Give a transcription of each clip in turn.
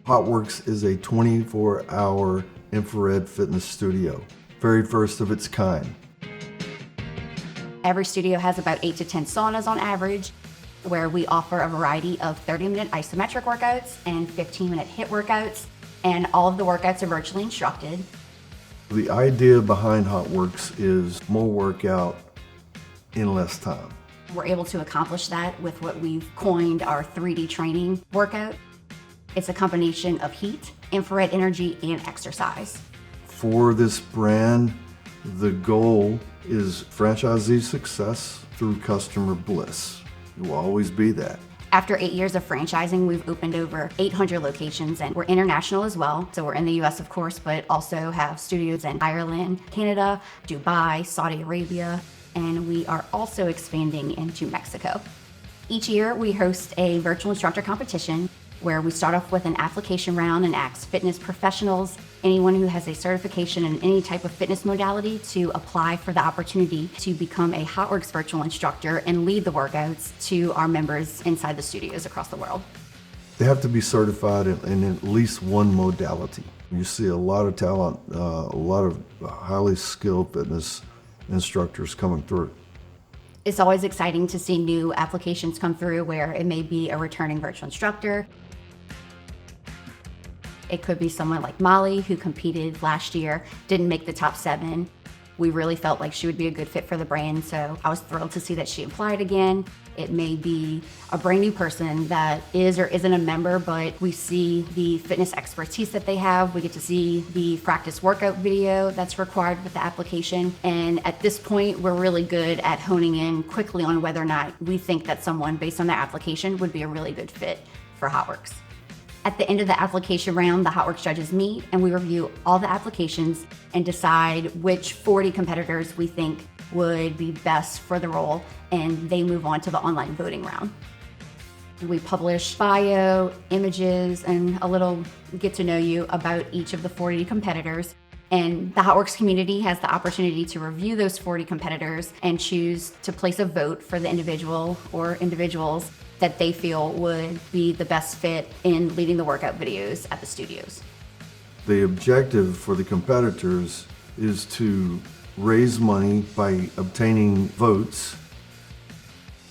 HOTWORX is a 24-hour infrared fitness studio, very first of its kind. Every studio has about 8 to 10 saunas on average, where we offer a variety of 30-minute isometric workouts and 15-minute HIIT workouts, and all of the workouts are virtually instructed. The idea behind HOTWORX is more workout in less time. We're able to accomplish that with what we've coined our 3D training workout. It's a combination of heat, infrared energy, and exercise. For this brand, the goal is franchisee success through customer bliss. It will always be that. After 8 years of franchising, we've opened over 800 locations, and we're international as well. So we're in the US, of course, but also have studios in Ireland, Canada, Dubai, Saudi Arabia, and we are also expanding into Mexico. Each year, we host a virtual instructor competition where we start off with an application round and ask fitness professionals, anyone who has a certification in any type of fitness modality, to apply for the opportunity to become a HOTWORX virtual instructor and lead the workouts to our members inside the studios across the world. They have to be certified in at least one modality. You see a lot of talent, a lot of highly skilled fitness instructors coming through. It's always exciting to see new applications come through where it may be a returning virtual instructor. It could be someone like Molly, who competed last year, didn't make the top 7. We really felt like she would be a good fit for the brand, so I was thrilled to see that she applied again. It may be a brand new person that is or isn't a member, but we see the fitness expertise that they have. We get to see the practice workout video that's required with the application. And at this point, we're really good at honing in quickly on whether or not we think that someone, based on their application, would be a really good fit for HOTWORX. At the end of the application round, the HOTWORX judges meet and we review all the applications and decide which 40 competitors we think would be best for the role, and they move on to the online voting round. We publish bio, images, and a little get to know you about each of the 40 competitors. And the HOTWORX community has the opportunity to review those 40 competitors and choose to place a vote for the individual or individuals that they feel would be the best fit in leading the workout videos at the studios. The objective for the competitors is to raise money by obtaining votes.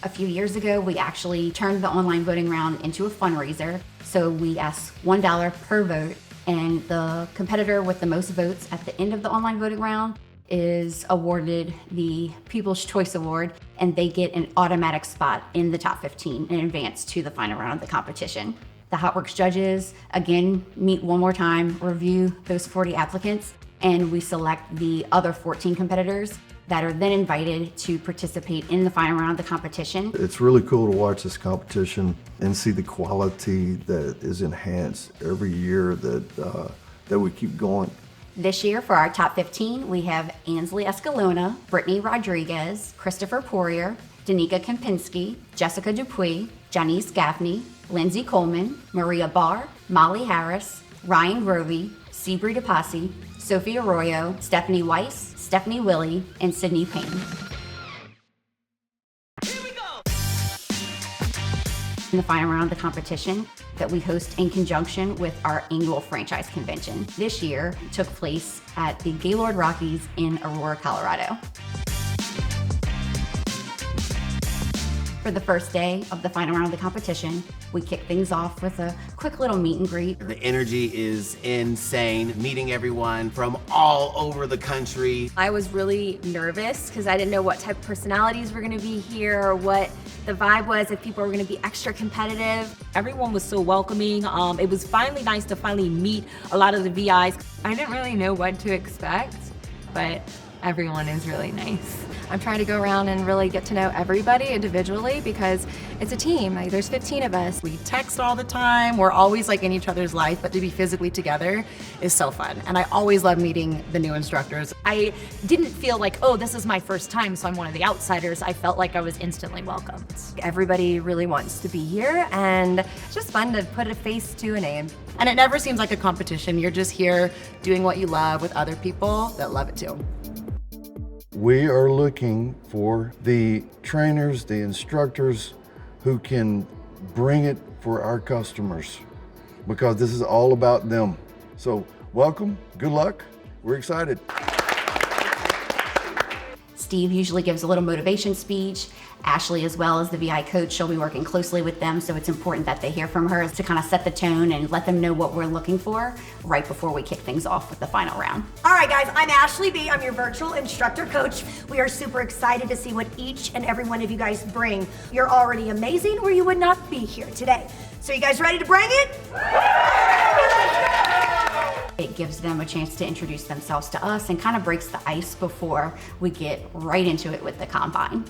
A few years ago, we actually turned the online voting round into a fundraiser. So we ask $1 per vote, and the competitor with the most votes at the end of the online voting round is awarded the People's Choice Award, and they get an automatic spot in the top 15 and advance to the final round of the competition. The HOTWORX judges, again, meet one more time, review those 40 applicants, and we select the other 14 competitors that are then invited to participate in the final round of the competition. It's really cool to watch this competition and see the quality that is enhanced every year that we keep going. This year, for our top 15, we have Ansley Escalona, Brittany Rodriguez, Christopher Poirier, Danica Kempinski, Jessica Dupuis, Janice Gaffney, Lindsay Coleman, Maria Barr, Molly Harris, Ryan Grovey, Seabree DePassi, Sophie Arroyo, Stephanie Weiss, Stephanie Willie, and Sydney Payne. Here we go. In the final round of the competition that we host in conjunction with our annual franchise convention. This year took place at the Gaylord Rockies in Aurora, Colorado. For the first day of the final round of the competition, we kick things off with a quick little meet and greet. The energy is insane, meeting everyone from all over the country. I was really nervous because I didn't know what type of personalities were gonna be here, or what the vibe was, if people were gonna be extra competitive. Everyone was so welcoming. It was finally nice to finally meet a lot of the VIs. I didn't really know what to expect, but everyone is really nice. I'm trying to go around and really get to know everybody individually because it's a team. Like, there's 15 of us. We text all the time. We're always like in each other's life, but to be physically together is so fun. And I always love meeting the new instructors. I didn't feel like, oh, this is my first time, so I'm one of the outsiders. I felt like I was instantly welcomed. Everybody really wants to be here, and it's just fun to put a face to a name. And it never seems like a competition. You're just here doing what you love with other people that love it too. We are looking for the trainers, the instructors who can bring it for our customers. because this is all about them. So welcome, good luck, we're excited. Steve usually gives a little motivation speech. Ashley, as well as the VI coach, she'll be working closely with them, so it's important that they hear from her to kind of set the tone and let them know what we're looking for right before we kick things off with the final round. All right, guys, I'm Ashley B. I'm your virtual instructor coach. We are super excited to see what each and every one of you guys bring. You're already amazing, or you would not be here today. So you guys ready to bring it? It gives them a chance to introduce themselves to us and kind of breaks the ice before we get right into it with the combine.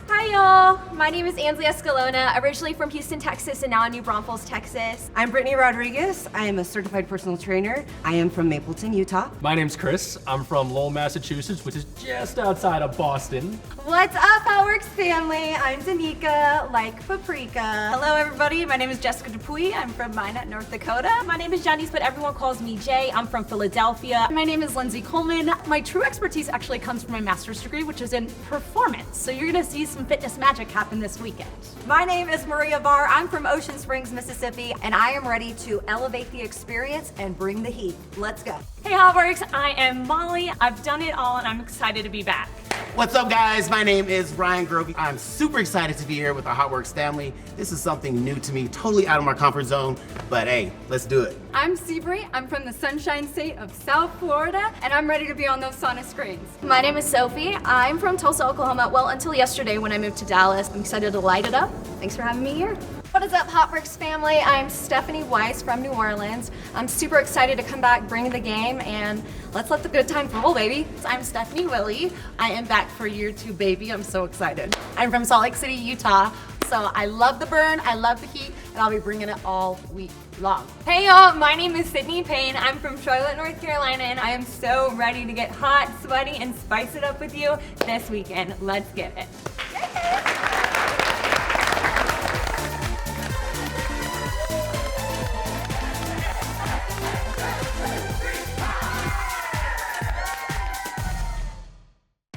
Hi y'all, my name is Ansley Escalona, originally from Houston, Texas, and now in New Braunfels, Texas. I'm Brittany Rodriguez. I am a certified personal trainer. I am from Mapleton, Utah. My name's Chris. I'm from Lowell, Massachusetts, which is just outside of Boston. What's up, HOTWORX family? I'm Danica, like paprika. Hello everybody, my name is Jessica Dupuy. I'm from Minot, North Dakota. My name is Janice, but everyone calls me Jay. I'm from Philadelphia. My name is Lindsay Coleman. My true expertise actually comes from my master's degree, which is in performance. So you're gonna see some fitness magic happen this weekend. My name is Maria Barr. I'm from Ocean Springs, Mississippi, and I am ready to elevate the experience and bring the heat. Let's go. Hey HOTWORX, I am Molly. I've done it all and I'm excited to be back. What's up, guys? My name is Ryan Grovey. I'm super excited to be here with the HOTWORX family. This is something new to me, totally out of my comfort zone, but hey, let's do it. I'm Seabury. I'm from the Sunshine State of South Florida, and I'm ready to be on those sauna screens. My name is Sophie. I'm from Tulsa, Oklahoma. Well, until yesterday when I moved to Dallas. I'm excited to light it up. Thanks for having me here. What is up, HOTWORX family? I'm Stephanie Weiss from New Orleans. I'm super excited to come back, bring the game, and let's let the good times roll, baby. I'm Stephanie Willie. I am back for year 2, baby. I'm so excited. I'm from Salt Lake City, Utah. So I love the burn, I love the heat, and I'll be bringing it all week long. Hey y'all, my name is Sydney Payne. I'm from Charlotte, North Carolina, and I am so ready to get hot, sweaty, and spice it up with you this weekend. Let's get it.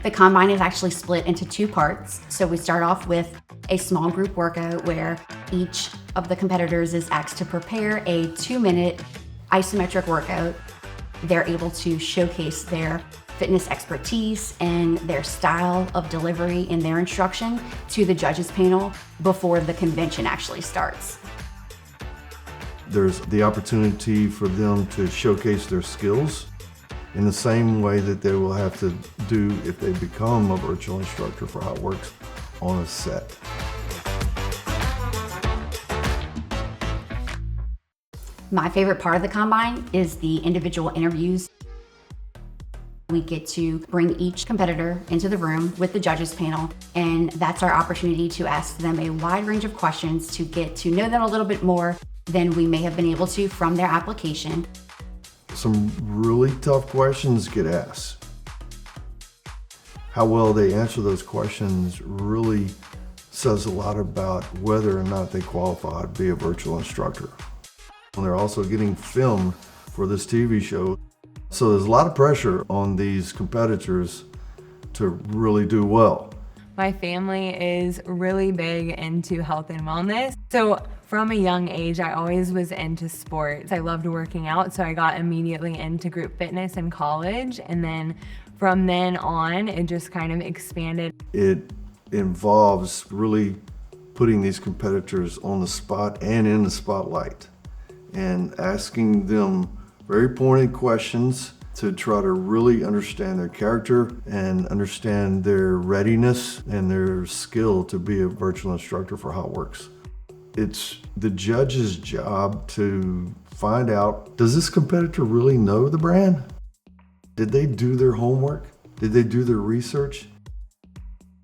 The combine is actually split into 2 parts. So we start off with a small group workout where each of the competitors is asked to prepare a 2-minute isometric workout. They're able to showcase their fitness expertise and their style of delivery in their instruction to the judges panel before the convention actually starts. There's the opportunity for them to showcase their skills in the same way that they will have to do if they become a virtual instructor for HOTWORX on a set. My favorite part of the combine is the individual interviews. We get to bring each competitor into the room with the judges panel, and that's our opportunity to ask them a wide range of questions to get to know them a little bit more than we may have been able to from their application. Some really tough questions get asked. How well they answer those questions really says a lot about whether or not they qualify to be a virtual instructor. And they're also getting filmed for this TV show. So there's a lot of pressure on these competitors to really do well. My family is really big into health and wellness. So from a young age, I always was into sports. I loved working out, so I got immediately into group fitness in college. And then from then on, it just kind of expanded. It involves really putting these competitors on the spot and in the spotlight and asking them very pointed questions to try to really understand their character and understand their readiness and their skill to be a virtual instructor for HOTWORX. It's the judge's job to find out, does this competitor really know the brand? Did they do their homework? Did they do their research?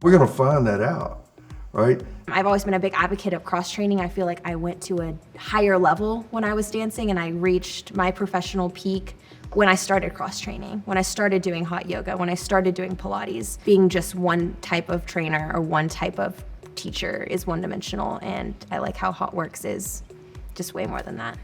We're gonna find that out, right? I've always been a big advocate of cross-training. I feel like I went to a higher level when I was dancing, and I reached my professional peak when I started cross-training, when I started doing hot yoga, when I started doing Pilates. Being just one type of trainer or one type of teacher is one-dimensional, and I like how HOTWORX is just way more than that.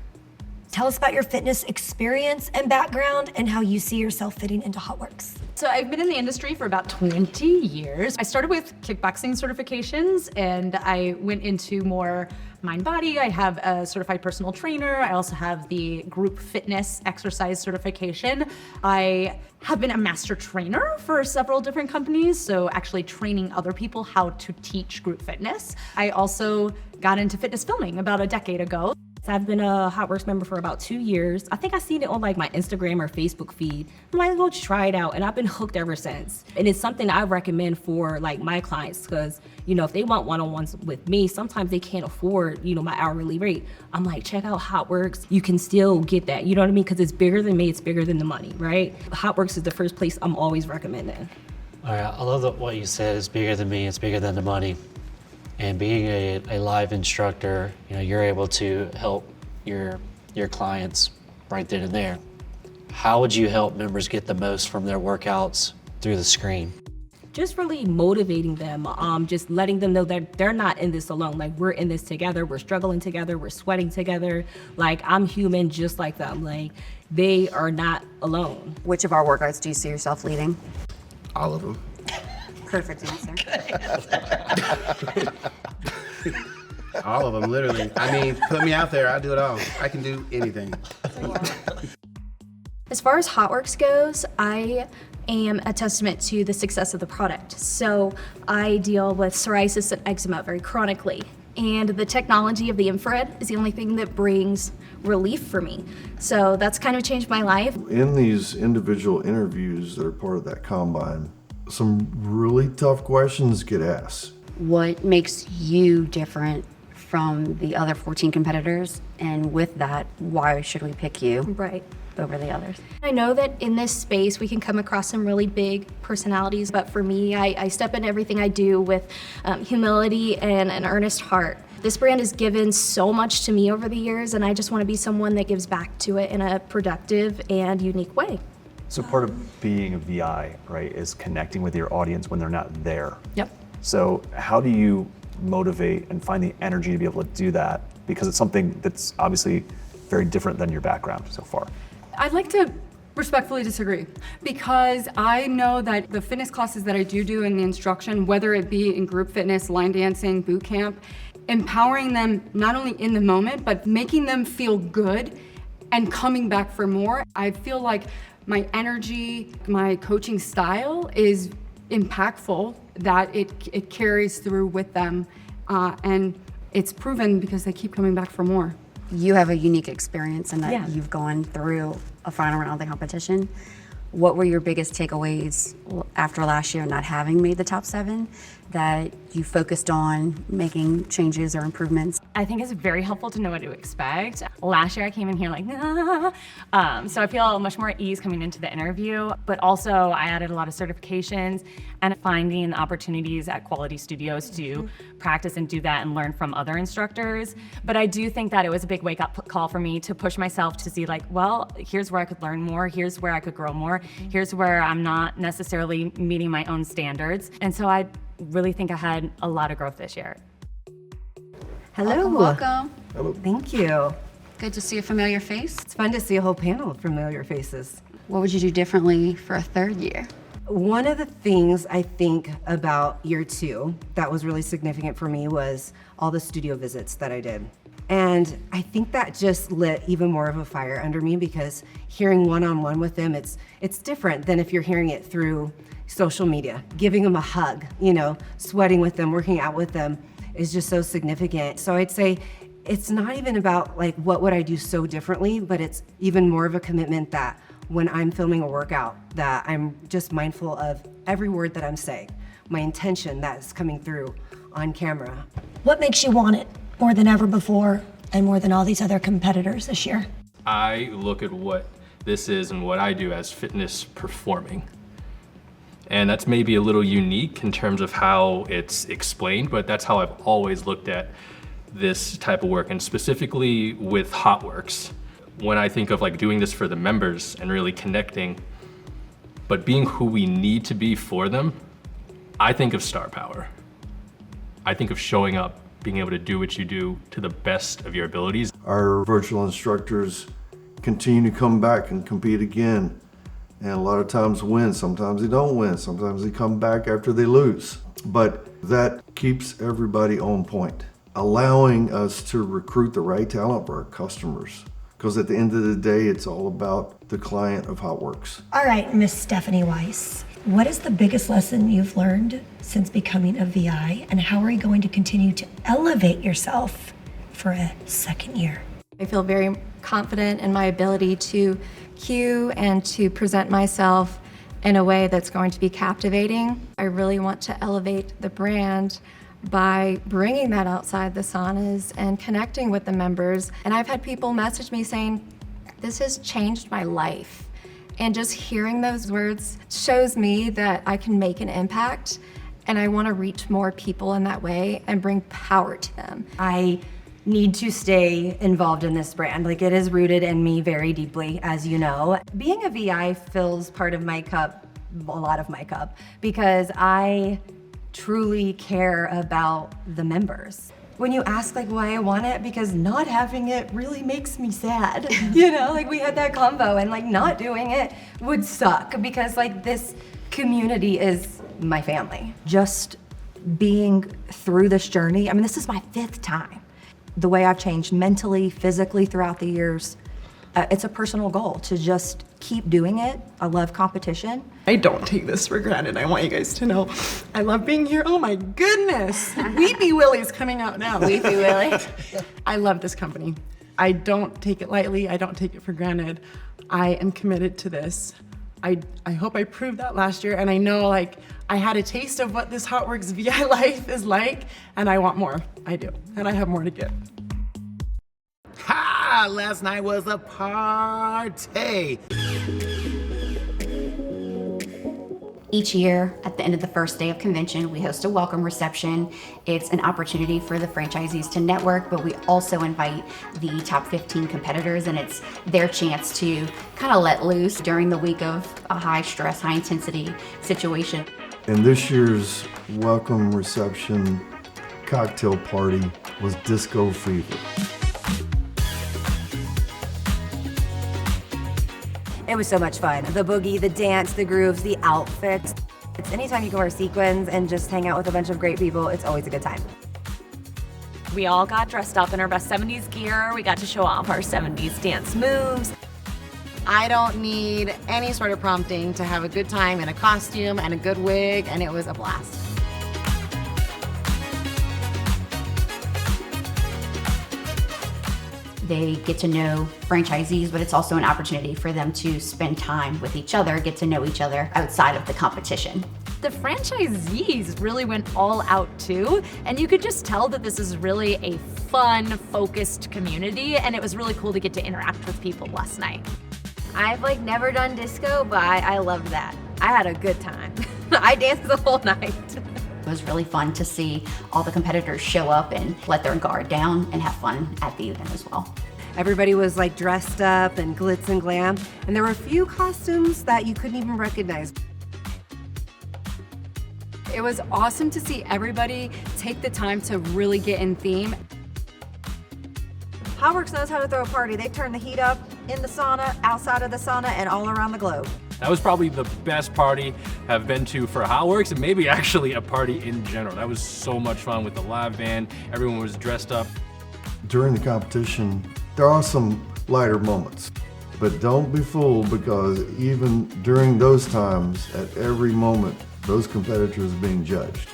Tell us about your fitness experience and background and how you see yourself fitting into HOTWORX. So I've been in the industry for about 20 years. I started with kickboxing certifications and I went into more mind body. I have a certified personal trainer. I also have the group fitness exercise certification. I have been a master trainer for several different companies, so actually training other people how to teach group fitness. I also got into fitness filming about a decade ago. I've been a HOTWORX member for about 2 years. I think I seen it on like my Instagram or Facebook feed. I'm like, go try it out, and I've been hooked ever since. And it's something I recommend for like my clients, because if they want one-on-ones with me, sometimes they can't afford my hourly rate. I'm like, check out HOTWORX. You can still get that. You know what I mean? Because it's bigger than me. It's bigger than the money, right? HOTWORX is the first place I'm always recommending. All right, I love that what you said is bigger than me. It's bigger than the money. And being a live instructor, you're able to help your clients right then and there. How would you help members get the most from their workouts through the screen? Just really motivating them, just letting them know that they're not in this alone. Like, we're in this together, we're struggling together, we're sweating together. Like, I'm human just like them. Like, they are not alone. Which of our workouts do you see yourself leading? All of them. Perfect answer. All of them, literally. I mean, put me out there, I'll do it all. I can do anything. As far as HOTWORX goes, I am a testament to the success of the product. So I deal with psoriasis and eczema very chronically. And the technology of the infrared is the only thing that brings relief for me. So that's kind of changed my life. In these individual interviews that are part of that combine, some really tough questions get asked. What makes you different from the other 14 competitors? And with that, why should we pick you over the others? I know that in this space we can come across some really big personalities, but for me, I step in everything I do with humility and an earnest heart. This brand has given so much to me over the years, and I just want to be someone that gives back to it in a productive and unique way. So part of being a VI, right, is connecting with your audience when they're not there. Yep. So how do you motivate and find the energy to be able to do that? Because it's something that's obviously very different than your background so far. I'd like to respectfully disagree, because I know that the fitness classes that I do in the instruction, whether it be in group fitness, line dancing, boot camp, empowering them not only in the moment, but making them feel good and coming back for more. I feel like my energy, my coaching style is impactful, that it carries through with them, and it's proven because they keep coming back for more. You have a unique experience in that you've gone through a final round of the competition. What were your biggest takeaways after last year not having made the top 7 that you focused on making changes or improvements? I think it's very helpful to know what to expect. Last year I came in here like, so I feel much more at ease coming into the interview, but also I added a lot of certifications and finding opportunities at quality studios to practice and do that and learn from other instructors. But I do think that it was a big wake-up call for me to push myself to see like, well, here's where I could learn more, here's where I could grow more, here's where I'm not necessarily meeting my own standards. And so I really think I had a lot of growth this year. Hello. Welcome. Hello. Thank you. Good to see a familiar face. It's fun to see a whole panel of familiar faces. What would you do differently for a 3rd year? One of the things I think about year 2 that was really significant for me was all the studio visits that I did. And I think that just lit even more of a fire under me, because hearing one-on-one with them, it's different than if you're hearing it through social media. Giving them a hug, sweating with them, working out with them is just so significant. So I'd say it's not even about like what would I do so differently, but it's even more of a commitment that when I'm filming a workout, that I'm just mindful of every word that I'm saying, my intention that's coming through on camera. What makes you want it more than ever before and more than all these other competitors this year? I look at what this is and what I do as fitness performing. And that's maybe a little unique in terms of how it's explained, but that's how I've always looked at this type of work, and specifically with HOTWORX. When I think of like doing this for the members and really connecting, but being who we need to be for them, I think of star power. I think of showing up, being able to do what you do to the best of your abilities. Our virtual instructors continue to come back and compete again. And a lot of times win, sometimes they don't win, sometimes they come back after they lose. But that keeps everybody on point, allowing us to recruit the right talent for our customers. Because at the end of the day, it's all about the client of HOTWORX. All right, Miss Stephanie Weiss, what is the biggest lesson you've learned since becoming a VI, and how are you going to continue to elevate yourself for a second year? I feel very confident in my ability to cue and to present myself in a way that's going to be captivating. I really want to elevate the brand by bringing that outside the saunas and connecting with the members. And I've had people message me saying, this has changed my life. And just hearing those words shows me that I can make an impact, and I want to reach more people in that way and bring power to them. I need to stay involved in this brand. Like, it is rooted in me very deeply, as you know. Being a VI fills part of my cup, a lot of my cup, because I truly care about the members. When you ask like why I want it, because not having it really makes me sad. You know, like we had that combo, and like not doing it would suck, because like this community is my family. Just being through this journey, I mean, this is my 5th time. The way I've changed mentally, physically throughout the years, it's a personal goal to just keep doing it. I love competition. I don't take this for granted. I want you guys to know I love being here. Oh my goodness. Weepy Willie's coming out now. Weepy Willie. I love this company. I don't take it lightly. I don't take it for granted. I am committed to this. I hope I proved that last year, and I know like I had a taste of what this HOTWORX VI life is like, and I want more. I do, and I have more to give. Ha! Last night was a party. Each year, at the end of the first day of convention, we host a welcome reception. It's an opportunity for the franchisees to network, but we also invite the top 15 competitors, and it's their chance to kind of let loose during the week of a high stress, high intensity situation. And this year's welcome reception cocktail party was disco fever. It was so much fun. The boogie, the dance, the grooves, the outfits. It's anytime you can wear sequins and just hang out with a bunch of great people, it's always a good time. We all got dressed up in our best 70s gear. We got to show off our 70s dance moves. I don't need any sort of prompting to have a good time in a costume and a good wig, and it was a blast. They get to know franchisees, but it's also an opportunity for them to spend time with each other, get to know each other outside of the competition. The franchisees really went all out too, and you could just tell that this is really a fun, focused community, and it was really cool to get to interact with people last night. I've like never done disco, but I loved that. I had a good time. I danced the whole night. It was really fun to see all the competitors show up and let their guard down and have fun at the event as well. Everybody was like dressed up and glitz and glam, and there were a few costumes that you couldn't even recognize. It was awesome to see everybody take the time to really get in theme. HOTWORX knows how to throw a party. They turn the heat up in the sauna, outside of the sauna, and all around the globe. That was probably the best party I've been to for HOTWORX, and maybe actually a party in general. That was so much fun with the live band. Everyone was dressed up. During the competition, there are some lighter moments, but don't be fooled, because even during those times, at every moment, those competitors are being judged.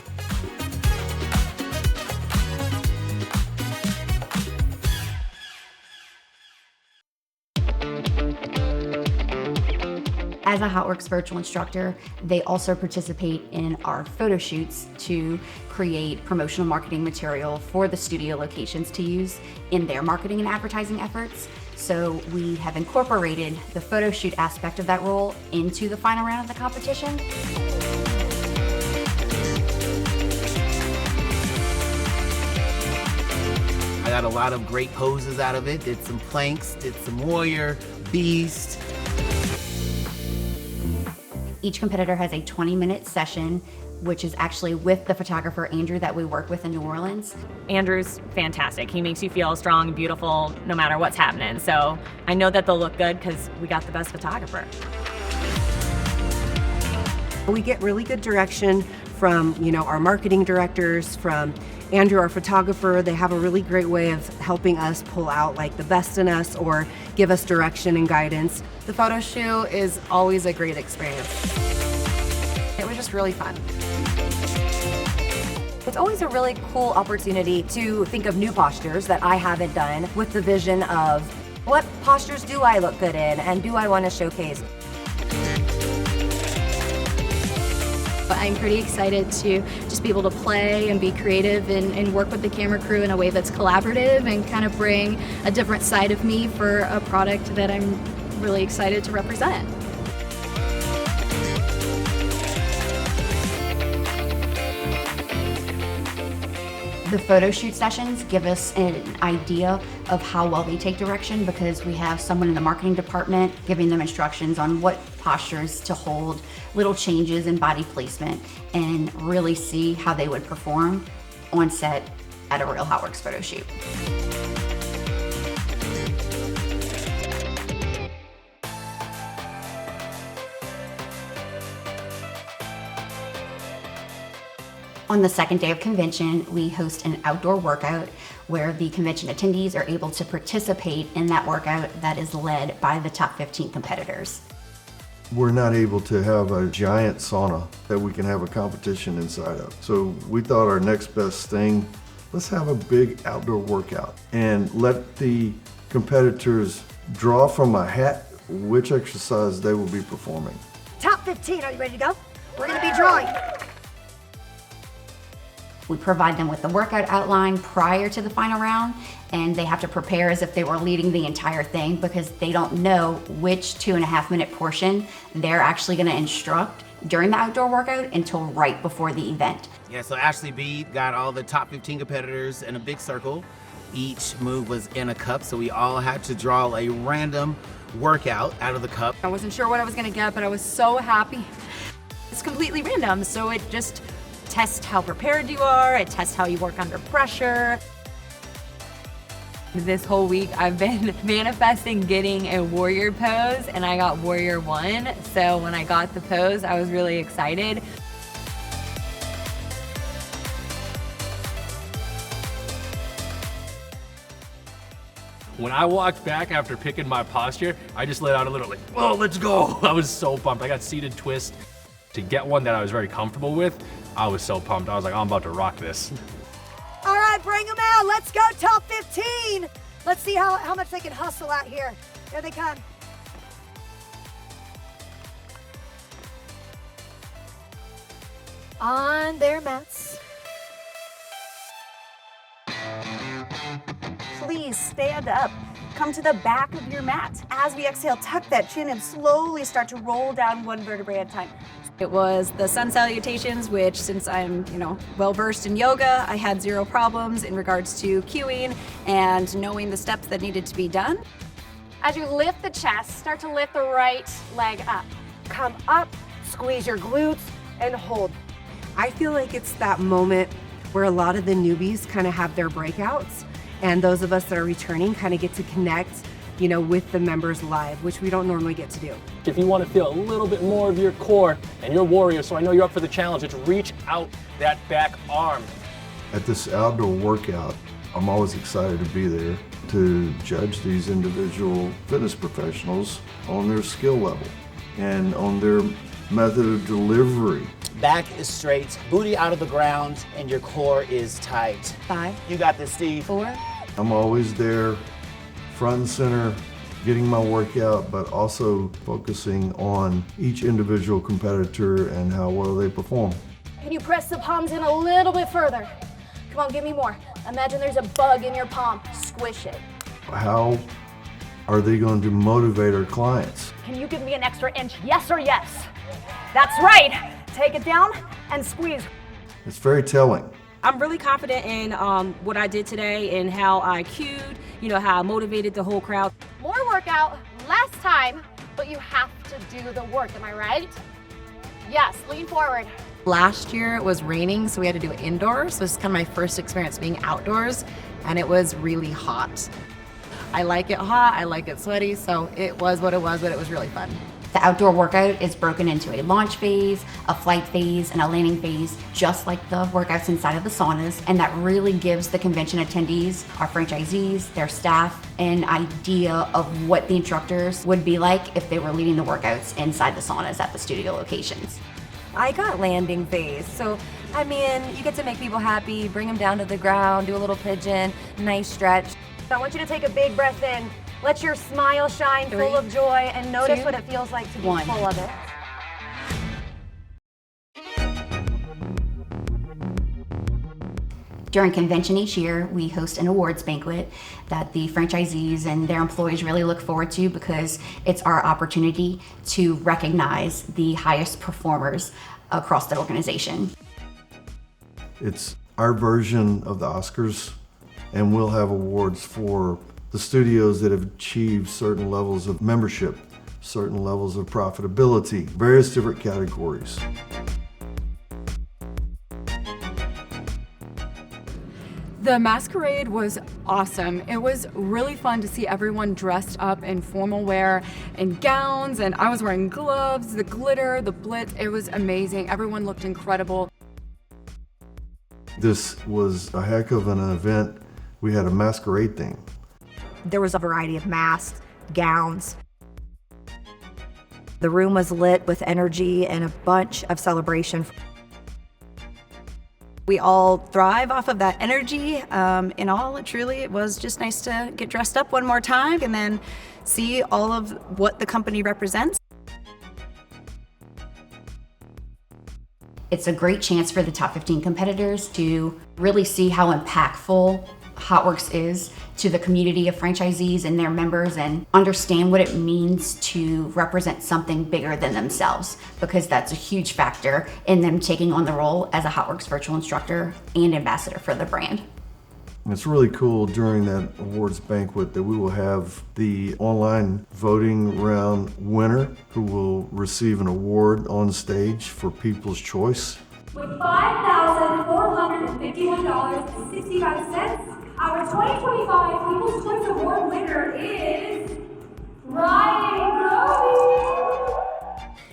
As a HOTWORX virtual instructor, they also participate in our photo shoots to create promotional marketing material for the studio locations to use in their marketing and advertising efforts. So we have incorporated the photo shoot aspect of that role into the final round of the competition. I got a lot of great poses out of it. Did some planks, did some warrior, beast. Each competitor has a 20-minute session, which is actually with the photographer Andrew that we work with in New Orleans. Andrew's fantastic. He makes you feel strong and beautiful no matter what's happening. So I know that they'll look good because we got the best photographer. We get really good direction from, our marketing directors, from Andrew, our photographer. They have a really great way of helping us pull out like the best in us or give us direction and guidance. The photo shoot is always a great experience. It was just really fun. It's always a really cool opportunity to think of new postures that I haven't done with the vision of what postures do I look good in and do I want to showcase. I'm pretty excited to just be able to play and be creative and work with the camera crew in a way that's collaborative and kind of bring a different side of me for a product that I'm really excited to represent. The photo shoot sessions give us an idea of how well they take direction because we have someone in the marketing department giving them instructions on what postures to hold, little changes in body placement, and really see how they would perform on set at a real HOTWORX photo shoot. On the second day of convention, we host an outdoor workout where the convention attendees are able to participate in that workout that is led by the top 15 competitors. We're not able to have a giant sauna that we can have a competition inside of. So we thought our next best thing, let's have a big outdoor workout and let the competitors draw from a hat which exercise they will be performing. Top 15, are you ready to go? We're gonna be drawing. We provide them with the workout outline prior to the final round, and they have to prepare as if they were leading the entire thing because they don't know which 2.5-minute portion they're actually gonna instruct during the outdoor workout until right before the event. Yeah, so Ashley B got all the top 15 competitors in a big circle. Each move was in a cup, so we all had to draw a random workout out of the cup. I wasn't sure what I was gonna get, but I was so happy. It's completely random, so it just tests how prepared you are, it tests how you work under pressure. This whole week I've been manifesting getting a warrior pose and I got warrior 1. So when I got the pose, I was really excited. When I walked back after picking my posture, I just let out a little like, oh, let's go. I was so pumped. I got seated twist. To get one that I was very comfortable with, I was so pumped. I was like, I'm about to rock this. All right, bring them out. Let's go, top 15. Let's see how much they can hustle out here. Here they come. On their mats. Please stand up. Come to the back of your mat. As we exhale, tuck that chin and slowly start to roll down one vertebrae at a time. It was the sun salutations, which since I'm, well-versed in yoga, I had zero problems in regards to cueing and knowing the steps that needed to be done. As you lift the chest, start to lift the right leg up. Come up, squeeze your glutes, and hold. I feel like it's that moment where a lot of the newbies kind of have their breakouts, and those of us that are returning kind of get to connect, with the members live, which we don't normally get to do. If you want to feel a little bit more of your core and your warrior, so I know you're up for the challenge, it's reach out that back arm. At this outdoor workout, I'm always excited to be there to judge these individual fitness professionals on their skill level and on their method of delivery. Back is straight, booty out of the ground, and your core is tight. 5. You got this, Steve. 4. I'm always there, front and center, getting my workout, but also focusing on each individual competitor and how well they perform. Can you press the palms in a little bit further? Come on, give me more. Imagine there's a bug in your palm. Squish it. How are they going to motivate our clients? Can you give me an extra inch? Yes or yes? That's right. Take it down and squeeze. It's very telling. I'm really confident in what I did today and how I cued, how I motivated the whole crowd. More workout, less time, but you have to do the work, am I right? Yes, lean forward. Last year it was raining, so we had to do it indoors. So this is kind of my first experience being outdoors, and it was really hot. I like it hot, I like it sweaty, so it was what it was, but it was really fun. The outdoor workout is broken into a launch phase, a flight phase, and a landing phase, just like the workouts inside of the saunas. And that really gives the convention attendees, our franchisees, their staff, an idea of what the instructors would be like if they were leading the workouts inside the saunas at the studio locations. I got landing phase, so I mean, you get to make people happy, bring them down to the ground, do a little pigeon, nice stretch. So I want you to take a big breath in. Let your smile shine, full of joy, and notice what it feels like to be full of it. During convention each year, we host an awards banquet that the franchisees and their employees really look forward to because it's our opportunity to recognize the highest performers across the organization. It's our version of the Oscars, and we'll have awards for the studios that have achieved certain levels of membership, certain levels of profitability, various different categories. The masquerade was awesome. It was really fun to see everyone dressed up in formal wear and gowns, and I was wearing gloves, the glitter, the blitz. It was amazing. Everyone looked incredible. This was a heck of an event. We had a masquerade theme. There was a variety of masks, gowns. The room was lit with energy and a bunch of celebration. We all thrive off of that energy. In all, it was just nice to get dressed up one more time and then see all of what the company represents. It's a great chance for the top 15 competitors to really see how impactful HOTWORX is to the community of franchisees and their members, and understand what it means to represent something bigger than themselves, because that's a huge factor in them taking on the role as a HOTWORX virtual instructor and ambassador for the brand. It's really cool during that awards banquet that we will have the online voting round winner who will receive an award on stage for People's Choice. With $5,451.65, our 2025 People's Choice Award winner is Ryan Groby.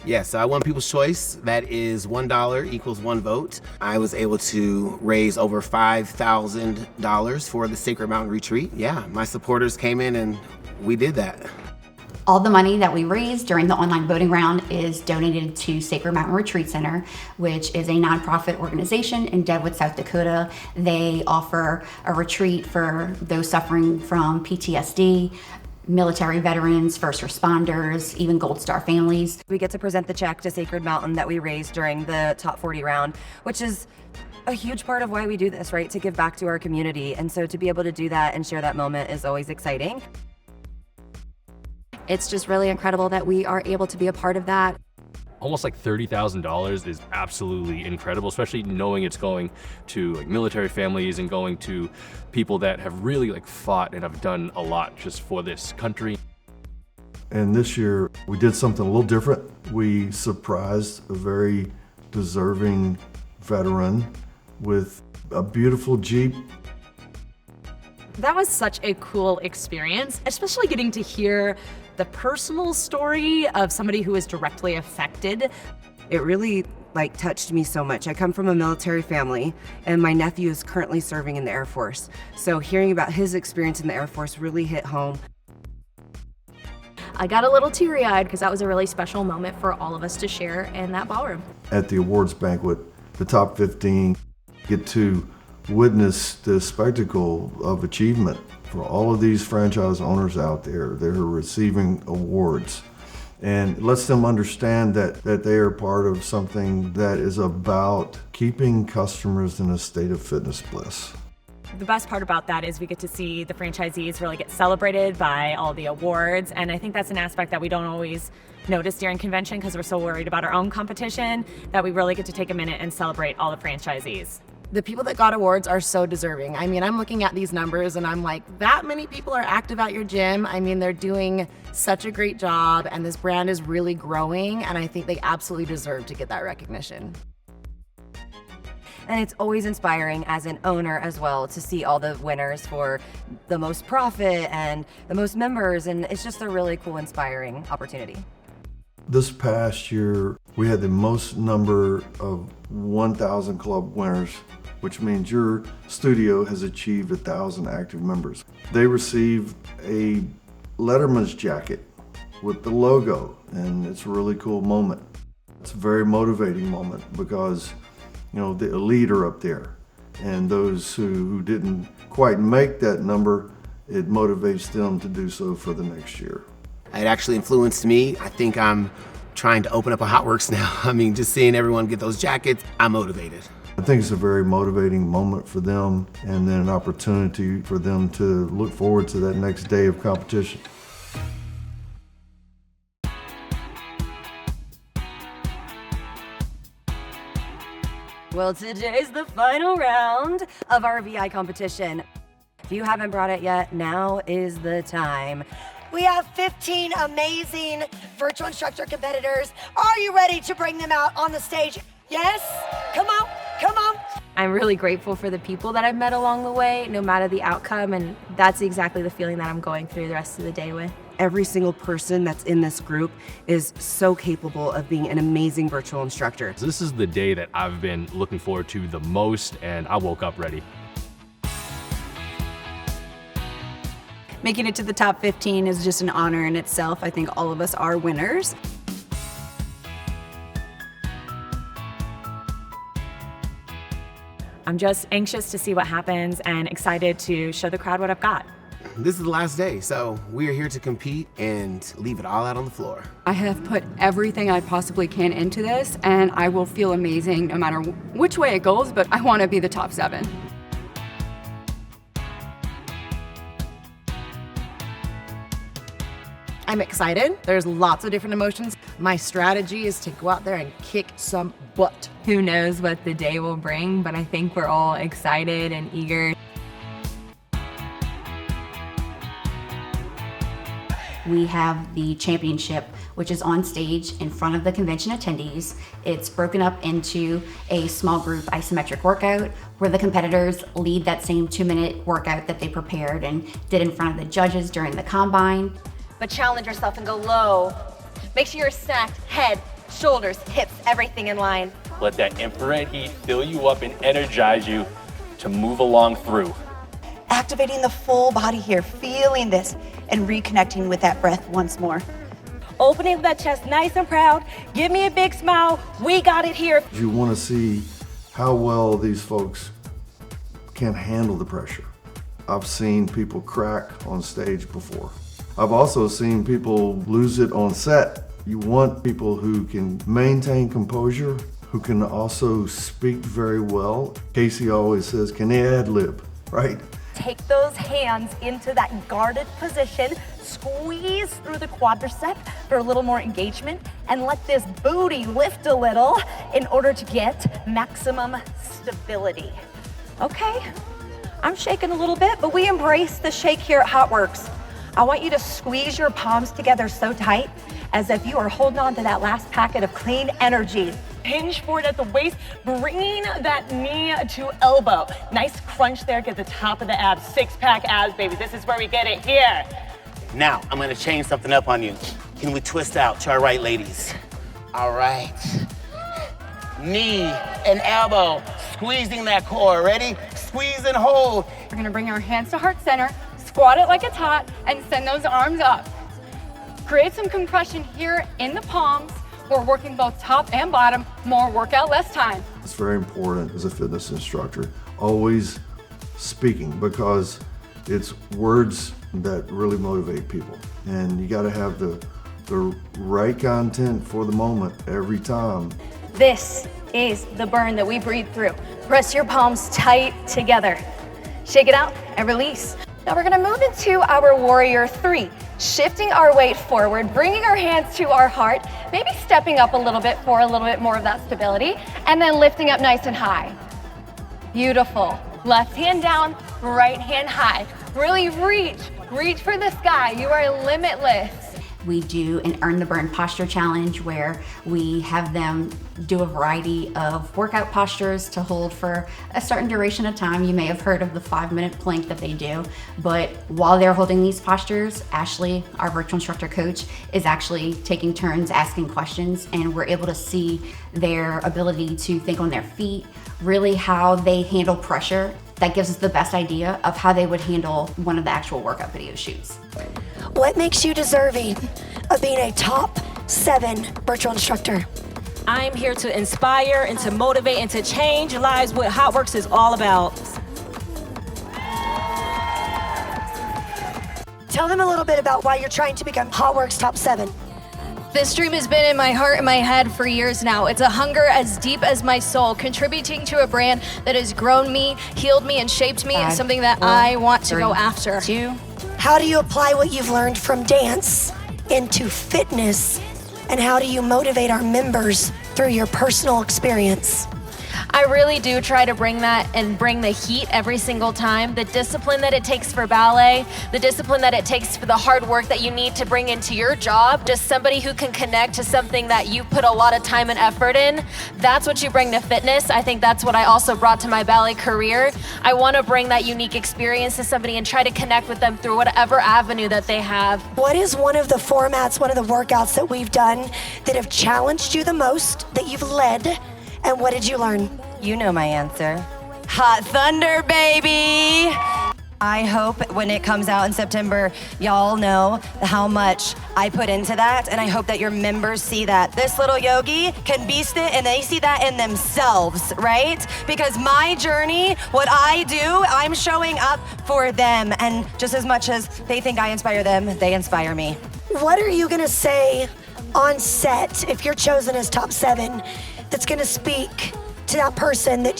Yeah, so I won People's Choice. That is $1 equals 1 vote. I was able to raise over $5,000 for the Sacred Mountain Retreat. Yeah, my supporters came in and we did that. All the money that we raised during the online voting round is donated to Sacred Mountain Retreat Center, which is a nonprofit organization in Deadwood, South Dakota. They offer a retreat for those suffering from PTSD, military veterans, first responders, even Gold Star families. We get to present the check to Sacred Mountain that we raised during the Top 40 round, which is a huge part of why we do this, right? To give back to our community. And so to be able to do that and share that moment is always exciting. It's just really incredible that we are able to be a part of that. Almost like $30,000 is absolutely incredible, especially knowing it's going to like military families and going to people that have really like fought and have done a lot just for this country. And this year we did something a little different. We surprised a very deserving veteran with a beautiful Jeep. That was such a cool experience, especially getting to hear the personal story of somebody who is directly affected. It really touched me so much. I come from a military family and my nephew is currently serving in the Air Force. So hearing about his experience in the Air Force really hit home. I got a little teary-eyed because that was a really special moment for all of us to share in that ballroom. At the awards banquet, the top 15 get to witness the spectacle of achievement for all of these franchise owners out there that are receiving awards, and it lets them understand that they are part of something that is about keeping customers in a state of fitness bliss. The best part about that is we get to see the franchisees really get celebrated by all the awards, and I think that's an aspect that we don't always notice during convention because we're so worried about our own competition, that we really get to take a minute and celebrate all the franchisees. The people that got awards are so deserving. I mean, I'm looking at these numbers and I'm like, that many people are active at your gym. I mean, they're doing such a great job and this brand is really growing, and I think they absolutely deserve to get that recognition. And it's always inspiring as an owner as well to see all the winners for the most profit and the most members, and it's just a really cool, inspiring opportunity. This past year, we had the most number of 1,000 club winners, which means your studio has achieved 1,000 active members. They received a Letterman's jacket with the logo, and it's a really cool moment. It's a very motivating moment because, you know, the elite are up there, and those who didn't quite make that number, it motivates them to do so for the next year. It actually influenced me. I think I'm trying to open up a HOTWORX now. I mean, just seeing everyone get those jackets, I'm motivated. I think it's a very motivating moment for them, and then an opportunity for them to look forward to that next day of competition. Well, today's the final round of our VI competition. If you haven't brought it yet, now is the time. We have 15 amazing virtual instructor competitors. Are you ready to bring them out on the stage? Yes? Come on, come on. I'm really grateful for the people that I've met along the way, no matter the outcome, and that's exactly the feeling that I'm going through the rest of the day with. Every single person that's in this group is so capable of being an amazing virtual instructor. This is the day that I've been looking forward to the most, and I woke up ready. Making it to the top 15 is just an honor in itself. I think all of us are winners. I'm just anxious to see what happens and excited to show the crowd what I've got. This is the last day, so we are here to compete and leave it all out on the floor. I have put everything I possibly can into this, and I will feel amazing no matter which way it goes, but I want to be the top 7. I'm excited. There's lots of different emotions. My strategy is to go out there and kick some butt. Who knows what the day will bring, but I think we're all excited and eager. We have the championship, which is on stage in front of the convention attendees. It's broken up into a small group isometric workout where the competitors lead that same 2-minute workout that they prepared and did in front of the judges during the combine. But challenge yourself and go low. Make sure you're stacked, head, shoulders, hips, everything in line. Let that infrared heat fill you up and energize you to move along through. Activating the full body here, feeling this and reconnecting with that breath once more. Opening that chest nice and proud. Give me a big smile. We got it here. You want to see how well these folks can handle the pressure. I've seen people crack on stage before. I've also seen people lose it on set. You want people who can maintain composure, who can also speak very well. Casey always says, can they ad-lib, right? Take those hands into that guarded position, squeeze through the quadricep for a little more engagement, and let this booty lift a little in order to get maximum stability. Okay, I'm shaking a little bit, but we embrace the shake here at HOTWORX. I want you to squeeze your palms together so tight as if you are holding on to that last packet of clean energy. Hinge forward at the waist, bringing that knee to elbow. Nice crunch there, get the top of the abs, 6-pack abs, baby. This is where we get it here. Now, I'm gonna change something up on you. Can we twist out to our right, ladies? All right. Knee and elbow, squeezing that core. Ready? Squeeze and hold. We're gonna bring our hands to heart center, squat it like it's hot, and send those arms up. Create some compression here in the palms. We're working both top and bottom, more workout, less time. It's very important as a fitness instructor, always speaking, because it's words that really motivate people. And you gotta have the right content for the moment every time. This is the burn that we breathe through. Press your palms tight together. Shake it out and release. Now we're gonna move into our warrior 3. Shifting our weight forward, bringing our hands to our heart, maybe stepping up a little bit for a little bit more of that stability, and then lifting up nice and high. Beautiful. Left hand down, right hand high. Really reach for the sky. You are limitless. We do an Earn the Burn posture challenge where we have them do a variety of workout postures to hold for a certain duration of time. You may have heard of the 5-minute plank that they do, but while they're holding these postures, Ashley, our virtual instructor coach, is actually taking turns asking questions, and we're able to see their ability to think on their feet, really how they handle pressure. That gives us the best idea of how they would handle one of the actual workout video shoots. What makes you deserving of being a top 7 virtual instructor? I'm here to inspire and to motivate and to change lives, what HOTWORX is all about. Tell them a little bit about why you're trying to become HOTWORX top 7. This dream has been in my heart and my head for years now. It's a hunger as deep as my soul, contributing to a brand that has grown me, healed me, and shaped me, and something that I want to go after. How do you apply what you've learned from dance into fitness? And how do you motivate our members through your personal experience? I really do try to bring that and bring the heat every single time. The discipline that it takes for ballet, the discipline that it takes for the hard work that you need to bring into your job, just somebody who can connect to something that you put a lot of time and effort in. That's what you bring to fitness. I think that's what I also brought to my ballet career. I want to bring that unique experience to somebody and try to connect with them through whatever avenue that they have. What is one of the formats, one of the workouts that we've done that have challenged you the most, that you've led? And what did you learn? You know my answer. Hot Thunder, baby! I hope when it comes out in September, y'all know how much I put into that, and I hope that your members see that. This little yogi can beast it, and they see that in themselves, right? Because my journey, what I do, I'm showing up for them, and just as much as they think I inspire them, they inspire me. What are you gonna say on set if you're chosen as top 7 that's gonna speak to that person that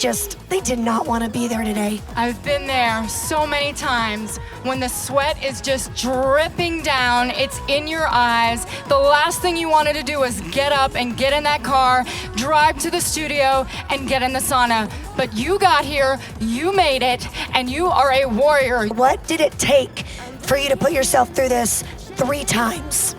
they did not want to be there today? I've been there so many times when the sweat is just dripping down, it's in your eyes. The last thing you wanted to do was get up and get in that car, drive to the studio, and get in the sauna. But you got here, you made it, and you are a warrior. What did it take for you to put yourself through this 3 times?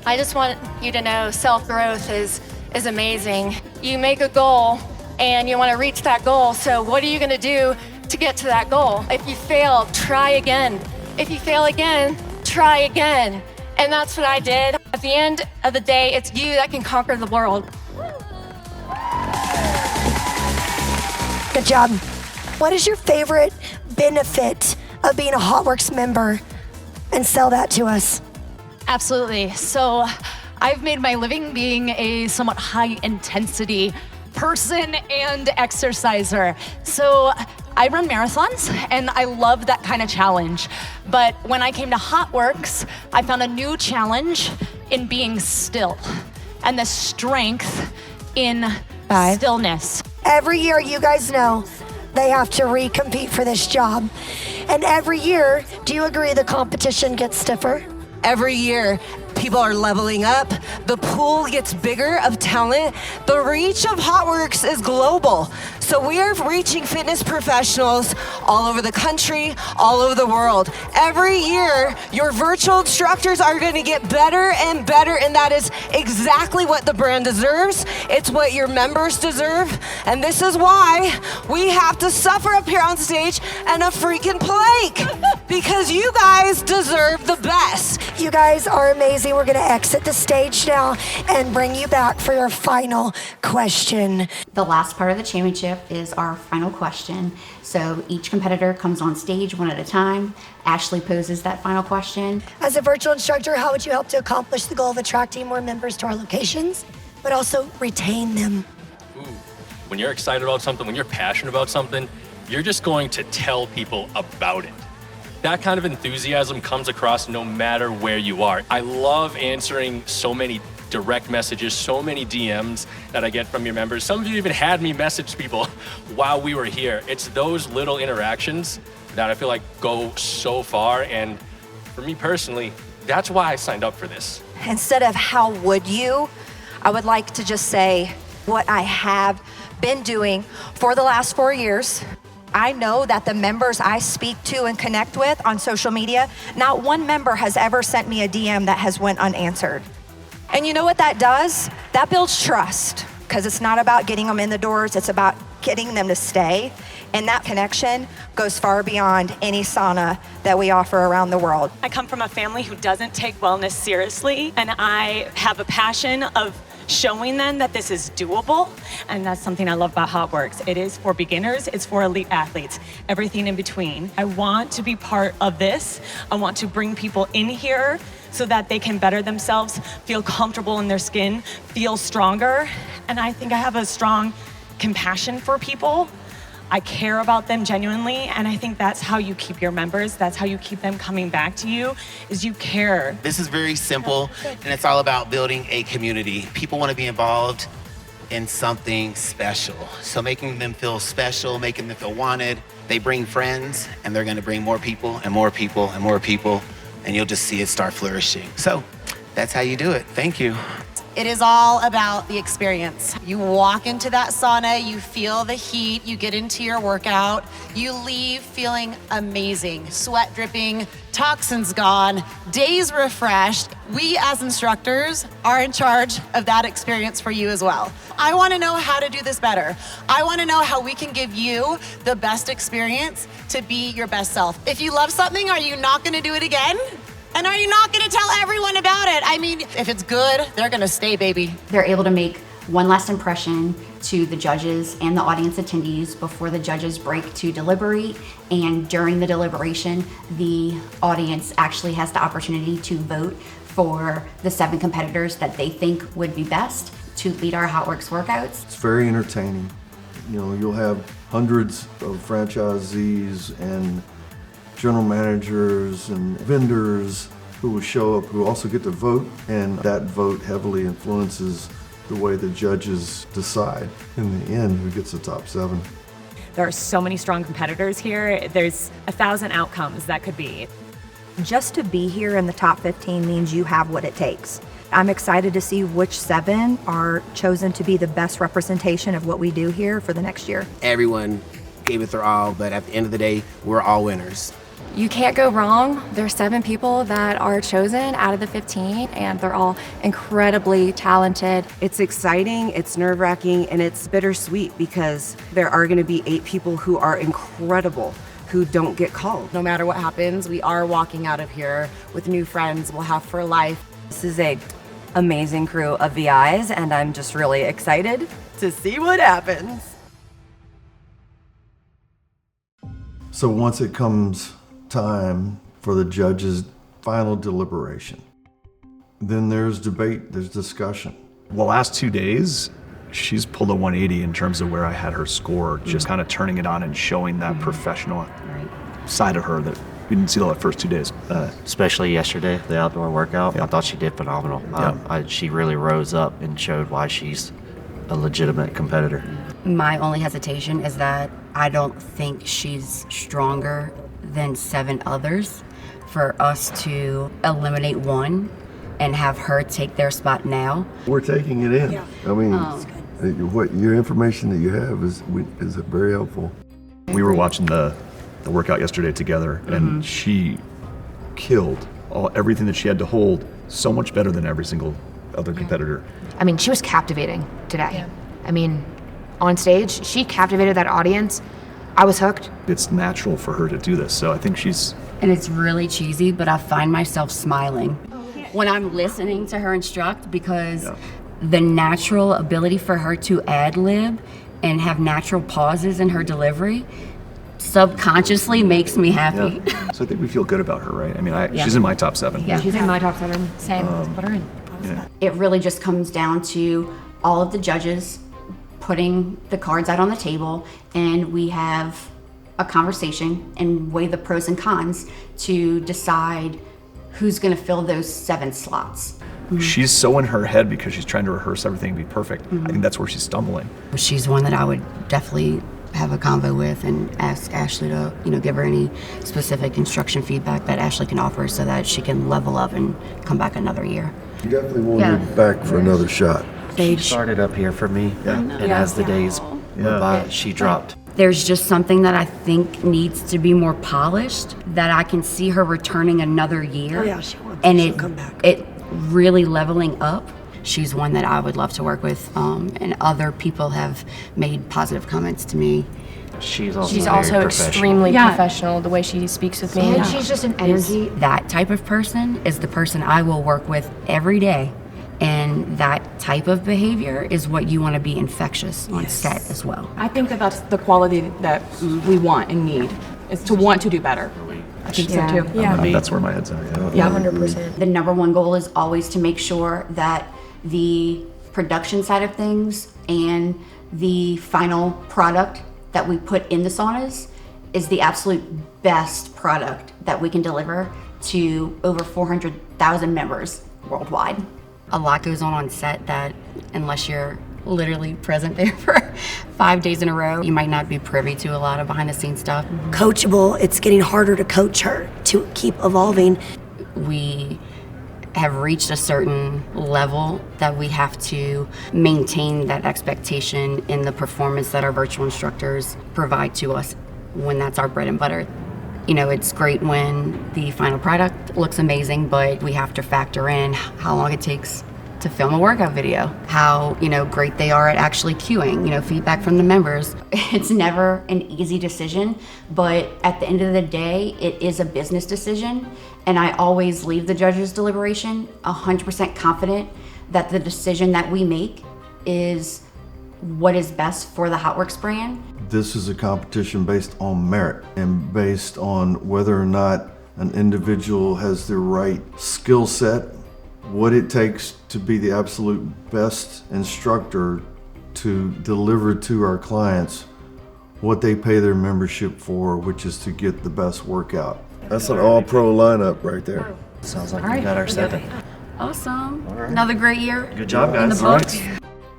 I just want you to know self-growth is amazing. You make a goal and you want to reach that goal. So what are you going to do to get to that goal? If you fail, try again. If you fail again, try again. And that's what I did. At the end of the day, it's you that can conquer the world. Good job. What is your favorite benefit of being a HOTWORX member? And sell that to us. Absolutely. So I've made my living being a somewhat high intensity person and exerciser. So I run marathons and I love that kind of challenge. But when I came to HOTWORX, I found a new challenge in being still and the strength in stillness. Every year, you guys know, they have to recompete for this job. And every year, do you agree the competition gets stiffer? Every year, people are leveling up. The pool gets bigger of talent. The reach of HOTWORX is global. So we are reaching fitness professionals all over the country, all over the world. Every year, your virtual instructors are going to get better and better, and that is exactly what the brand deserves. It's what your members deserve, and this is why we have to suffer up here on stage and a freaking plank, because you guys deserve the best. You guys are amazing. We're going to exit the stage now and bring you back for your final question. The last part of the championship is our final question. So each competitor comes on stage one at a time. Ashley poses that final question. As a virtual instructor, how would you help to accomplish the goal of attracting more members to our locations, but also retain them? When you're excited about something, when you're passionate about something, you're just going to tell people about it. That kind of enthusiasm comes across no matter where you are. I love answering so many direct messages, so many DMs that I get from your members. Some of you even had me message people while we were here. It's those little interactions that I feel like go so far. And for me personally, that's why I signed up for this. Instead of how would you, I would like to just say what I have been doing for the last 4 years. I know that the members I speak to and connect with on social media, not one member has ever sent me a DM that has went unanswered. And you know what that does? That builds trust, because it's not about getting them in the doors, it's about getting them to stay. And that connection goes far beyond any sauna that we offer around the world. I come from a family who doesn't take wellness seriously, and I have a passion of showing them that this is doable, and that's something I love about HOTWORX. It is for beginners, it's for elite athletes, everything in between. I want to be part of this. I want to bring people in here so that they can better themselves, feel comfortable in their skin, feel stronger, and I think I have a strong compassion for people. I care about them genuinely, and I think that's how you keep your members, that's how you keep them coming back to you, is you care. This is very simple, and it's all about building a community. People want to be involved in something special. So making them feel special, making them feel wanted. They bring friends, and they're going to bring more people and more people and more people, and you'll just see it start flourishing. So that's how you do it. Thank you. It is all about the experience. You walk into that sauna, you feel the heat, you get into your workout, you leave feeling amazing, sweat dripping, toxins gone, days refreshed. We as instructors are in charge of that experience for you as well. I want to know how to do this better. I want to know how we can give you the best experience to be your best self. If you love something, are you not going to do it again? And are you not going to tell everyone about it? I mean, if it's good, they're going to stay, baby. They're able to make one last impression to the judges and the audience attendees before the judges break to deliberate. And during the deliberation, the audience actually has the opportunity to vote for the 7 competitors that they think would be best to lead our HOTWORX workouts. It's very entertaining. You know, you'll have hundreds of franchisees and general managers and vendors who will show up, who also get to vote, and that vote heavily influences the way the judges decide in the end who gets the top 7. There are so many strong competitors here. There's 1,000 outcomes that could be. Just to be here in the top 15 means you have what it takes. I'm excited to see which 7 are chosen to be the best representation of what we do here for the next year. Everyone gave it their all, but at the end of the day, we're all winners. You can't go wrong. There's 7 people that are chosen out of the 15, and they're all incredibly talented. It's exciting, it's nerve-wracking, and it's bittersweet because there are going to be 8 people who are incredible who don't get called. No matter what happens, we are walking out of here with new friends we'll have for life. This is an amazing crew of VIs, and I'm just really excited to see what happens. So once it comes time for the judges' final deliberation, then there's debate, there's discussion. The last 2 days, she's pulled a 180 in terms of where I had her score, just kind of turning it on and showing that professional side of her that we didn't see the first 2 days. Especially yesterday, the outdoor workout. I thought she did phenomenal. She really rose up and showed why she's a legitimate competitor. My only hesitation is that I don't think she's stronger than 7 others for us to eliminate one and have her take their spot now. We're taking it in. I mean, what your information that you have is very helpful. We were watching the workout yesterday together, and she killed everything that she had to hold so much better than every single other competitor. I mean, she was captivating today. I mean, on stage, she captivated that audience. I was hooked. It's natural for her to do this, so I think she's... And it's really cheesy, but I find myself smiling when I'm listening to her instruct, because the natural ability for her to ad-lib and have natural pauses in her delivery subconsciously makes me happy. So I think we feel good about her, right? I mean, she's in my top 7. Yeah, she's in my top 7. Same. Put her in. It really just comes down to all of the judges putting the cards out on the table, and we have a conversation and weigh the pros and cons to decide who's going to fill those 7 slots. She's so in her head because she's trying to rehearse everything and be perfect. I think that's where she's stumbling. She's one that I would definitely have a convo with and ask Ashley to, give her any specific instruction feedback that Ashley can offer so that she can level up and come back another year. You definitely want her back for another shot. She started up here for me, and as the days went by, she dropped. There's just something that I think needs to be more polished, that I can see her returning another year. Oh yeah, she will. And She'll come back. it really leveling up. She's one that I would love to work with, and other people have made positive comments to me. She's also, She's very also professional. extremely professional, the way she speaks with me. And she's just an energy. That type of person is the person I will work with every day. And that type of behavior is what you want to be infectious on set as well. I think that that's the quality that we want and need, is to want to do better. I think so too. That's where my head's at. Yeah, 100%. The number one goal is always to make sure that the production side of things and the final product that we put in the saunas is the absolute best product that we can deliver to over 400,000 members worldwide. A lot goes on set that, unless you're literally present there for 5 days in a row, you might not be privy to a lot of behind the scenes stuff. Coachable, it's getting harder to coach her to keep evolving. We have reached a certain level that we have to maintain that expectation in the performance that our virtual instructors provide to us when that's our bread and butter. You know, it's great when the final product looks amazing, but we have to factor in how long it takes to film a workout video, how, great they are at actually cueing, feedback from the members. It's never an easy decision, but at the end of the day, it is a business decision. And I always leave the judge's deliberation 100% confident that the decision that we make is what is best for the HOTWORX brand. This is a competition based on merit and based on whether or not an individual has the right skill set, what it takes to be the absolute best instructor to deliver to our clients what they pay their membership for, which is to get the best workout. That's an all-pro lineup right there. Sounds like we got our second. Awesome. Another great year. Good job, guys. In the books.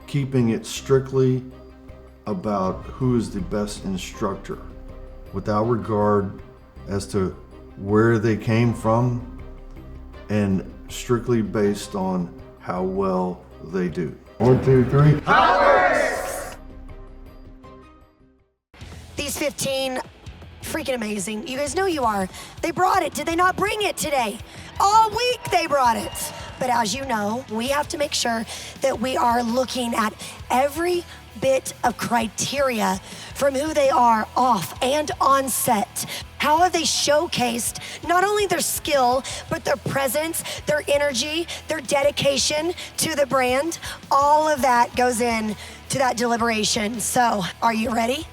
Keeping it strictly about who is the best instructor without regard as to where they came from and strictly based on how well they do. 1, 2, 3. HOTWORX! These 15, freaking amazing. You guys know you are. They brought it. Did they not bring it today? All week they brought it. But as you know, we have to make sure that we are looking at every bit of criteria from who they are off and on set. How have they showcased not only their skill, but their presence, their energy, their dedication to the brand? All of that goes in to that deliberation. So, are you ready?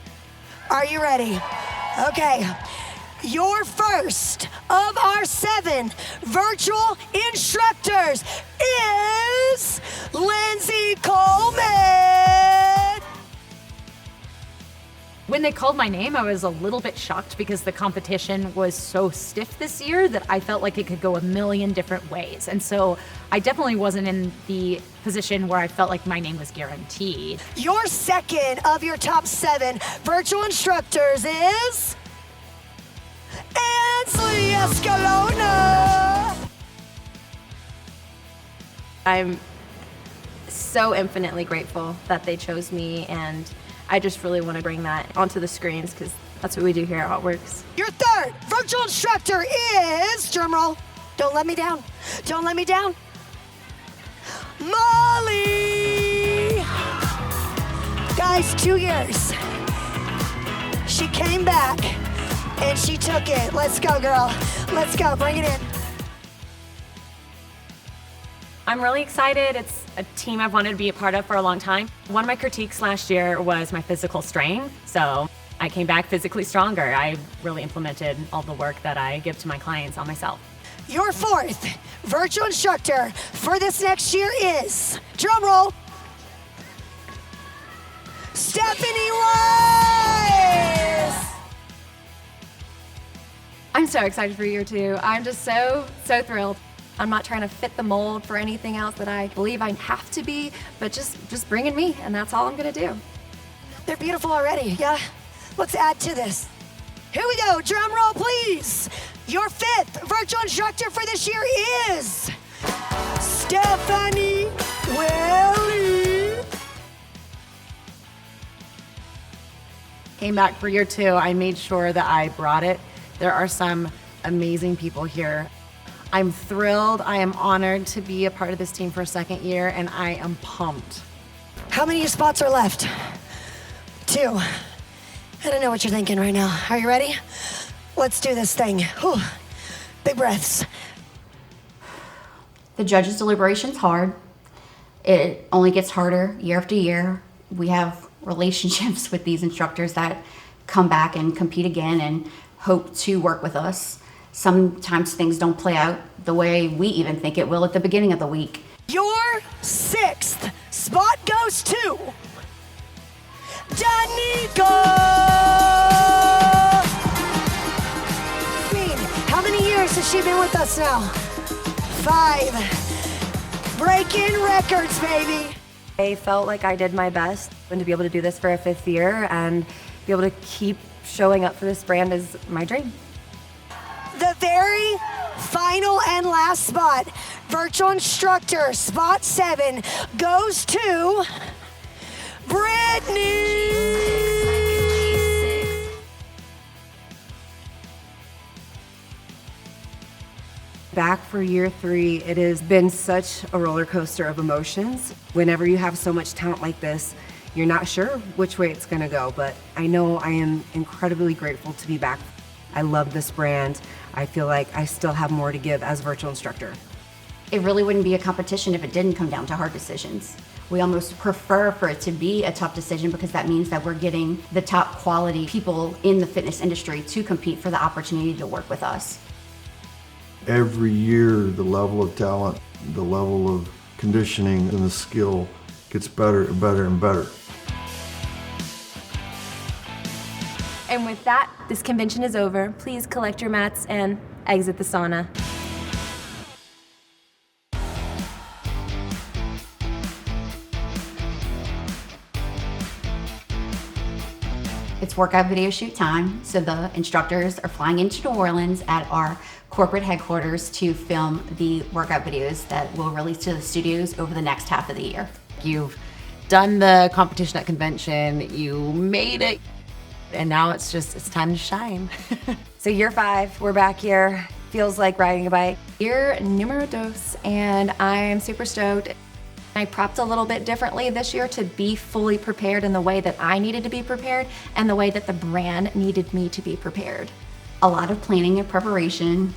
Are you ready? Okay. Your first of our 7 virtual instructors is Lindsay Coleman. When they called my name, I was a little bit shocked because the competition was so stiff this year that I felt like it could go a million different ways. And so I definitely wasn't in the position where I felt like my name was guaranteed. Your second of your top 7 virtual instructors is Ansley Escalona. I'm so infinitely grateful that they chose me, and I just really want to bring that onto the screens because that's what we do here at HOTWORX. Your third virtual instructor is, drumroll, don't let me down, don't let me down, Molly. Guys, 2 years. She came back and she took it. Let's go, girl. Let's go, bring it in. I'm really excited. It's a team I've wanted to be a part of for a long time. One of my critiques last year was my physical strength. So I came back physically stronger. I really implemented all the work that I give to my clients on myself. Your fourth virtual instructor for this next year is, drum roll, Stephanie Weiss. I'm so excited for year 2. I'm just so thrilled. I'm not trying to fit the mold for anything else that I believe I have to be, but just bringing me, and that's all I'm gonna do. They're beautiful already, yeah? Let's add to this. Here we go, drum roll please. Your 5th virtual instructor for this year is Stephanie Willie. came back for year 2, I made sure that I brought it. There are some amazing people here. I'm thrilled. I am honored to be a part of this team for a second year, and I am pumped. How many spots are left? 2. I don't know what you're thinking right now. Are you ready? Let's do this thing. Whew. Big breaths. The judges' deliberation's hard. It only gets harder year after year. We have relationships with these instructors that come back and compete again and hope to work with us. Sometimes things don't play out the way we even think it will at the beginning of the week. Your 6th spot goes to Danica! How many years has she been with us now? 5. Breaking records, baby. I felt like I did my best, and to be able to do this for a 5th year and be able to keep showing up for this brand is my dream. The very final and last spot, virtual instructor, spot 7, goes to Brittany. Back for year 3, it has been such a roller coaster of emotions. Whenever you have so much talent like this, you're not sure which way it's gonna go, but I know I am incredibly grateful to be back. I love this brand. I feel like I still have more to give as virtual instructor. It really wouldn't be a competition if it didn't come down to hard decisions. We almost prefer for it to be a tough decision because that means that we're getting the top quality people in the fitness industry to compete for the opportunity to work with us. Every year, the level of talent, the level of conditioning, and the skill gets better and better and better. And with that, this convention is over. Please collect your mats and exit the sauna. It's workout video shoot time, so the instructors are flying into New Orleans at our corporate headquarters to film the workout videos that we'll release to the studios over the next half of the year. You've done the competition at convention, you made it, and now it's time to shine. So year 5, we're back here. Feels like riding a bike. Year numero dos, and I'm super stoked. I prepped a little bit differently this year to be fully prepared in the way that I needed to be prepared and the way that the brand needed me to be prepared. A lot of planning and preparation,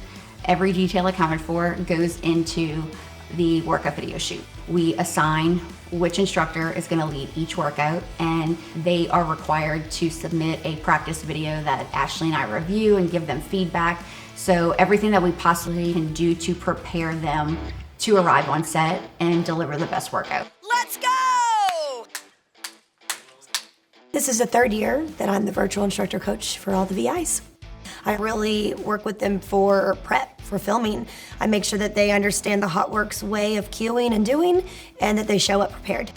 every detail accounted for, goes into the workout video shoot. We assign which instructor is going to lead each workout, and they are required to submit a practice video that Ashley and I review and give them feedback. So everything that we possibly can do to prepare them to arrive on set and deliver the best workout. Let's go! This is the 3rd year that I'm the virtual instructor coach for all the VIs. I really work with them for prep, for filming. I make sure that they understand the HOTWORX way of cueing and doing, and that they show up prepared.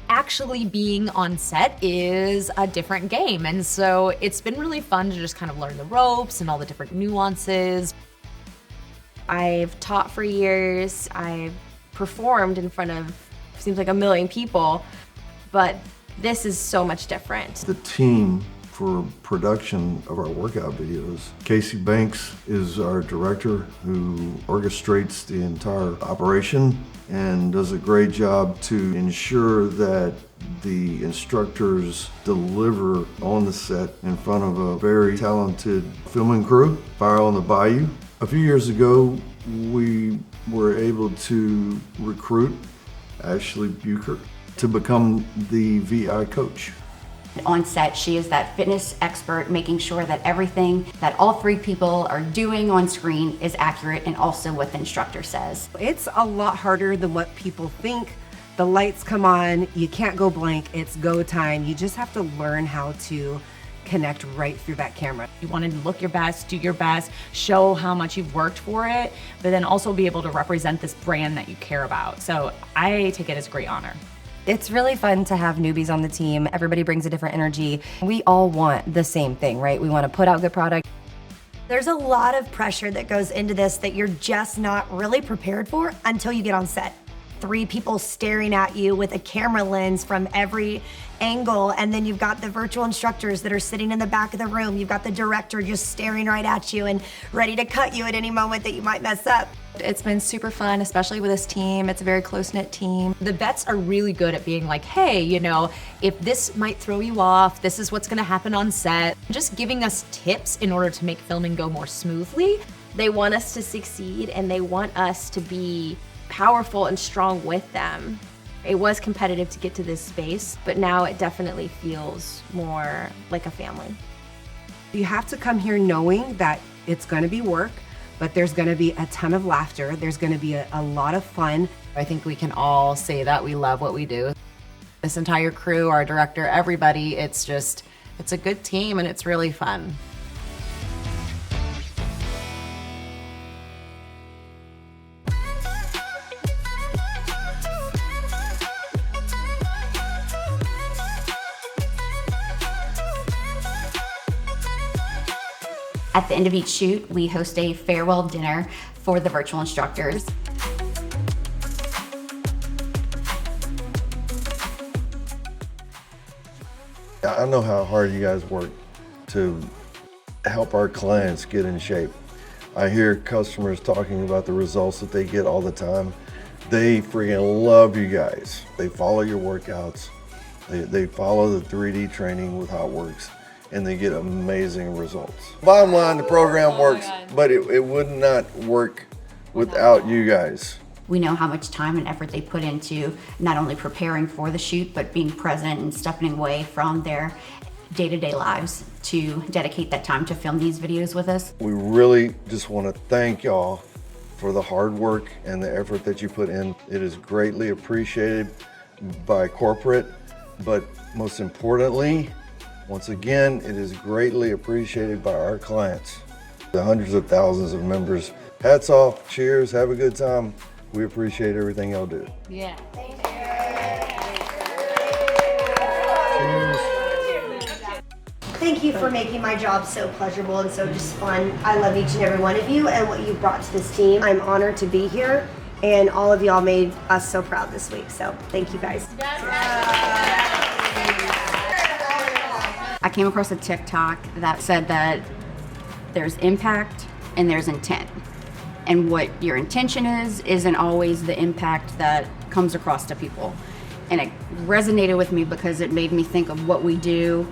Actually being on set is a different game, and so it's been really fun to just kind of learn the ropes and all the different nuances. I've taught for years, I've performed in front of, seems like 1 million people, but this is so much different. The team for production of our workout videos. Casey Banks is our director who orchestrates the entire operation and does a great job to ensure that the instructors deliver on the set in front of a very talented filming crew, Fire on the Bayou. A few years ago, we were able to recruit Ashley Bucher to become the VI coach. On set, she is that fitness expert, making sure that everything that all 3 people are doing on screen is accurate and also what the instructor says. It's a lot harder than what people think. The lights come on, you can't go blank, it's go time. You just have to learn how to connect right through that camera. You want to look your best, do your best, show how much you've worked for it, but then also be able to represent this brand that you care about. So I take it as a great honor. It's really fun to have newbies on the team. Everybody brings a different energy. We all want the same thing, right? We want to put out good product. There's a lot of pressure that goes into this that you're just not really prepared for until you get on set. 3 people staring at you with a camera lens from every angle, and then you've got the virtual instructors that are sitting in the back of the room. You've got the director just staring right at you and ready to cut you at any moment that you might mess up. It's been super fun, especially with this team. It's a very close-knit team. The vets are really good at being like, hey, you know, if this might throw you off, this is what's gonna happen on set. Just giving us tips in order to make filming go more smoothly. They want us to succeed and they want us to be powerful and strong with them. It was competitive to get to this space, but now it definitely feels more like a family. You have to come here knowing that it's gonna be work, but there's gonna be a ton of laughter. There's gonna be a lot of fun. I think we can all say that we love what we do. This entire crew, our director, everybody, it's a good team and it's really fun. At the end of each shoot, we host a farewell dinner for the virtual instructors. I know how hard you guys work to help our clients get in shape. I hear customers talking about the results that they get all the time. They freaking love you guys. They follow your workouts. They follow the 3D training with HOTWORX, and they get amazing results. Bottom line, the program works, but it would not work without you guys. We know how much time and effort they put into not only preparing for the shoot, but being present and stepping away from their day-to-day lives to dedicate that time to film these videos with us. We really just want to thank y'all for the hard work and the effort that you put in. It is greatly appreciated by corporate, but most importantly, once again, it is greatly appreciated by our clients. The hundreds of thousands of members. Hats off, cheers, have a good time. We appreciate everything y'all do. Yeah. Thank you for making my job so pleasurable and so just fun. I love each and every one of you and what you brought to this team. I'm honored to be here, and all of y'all made us so proud this week, so thank you guys. I came across a TikTok that said that there's impact and there's intent. And what your intention is isn't always the impact that comes across to people. And it resonated with me because it made me think of what we do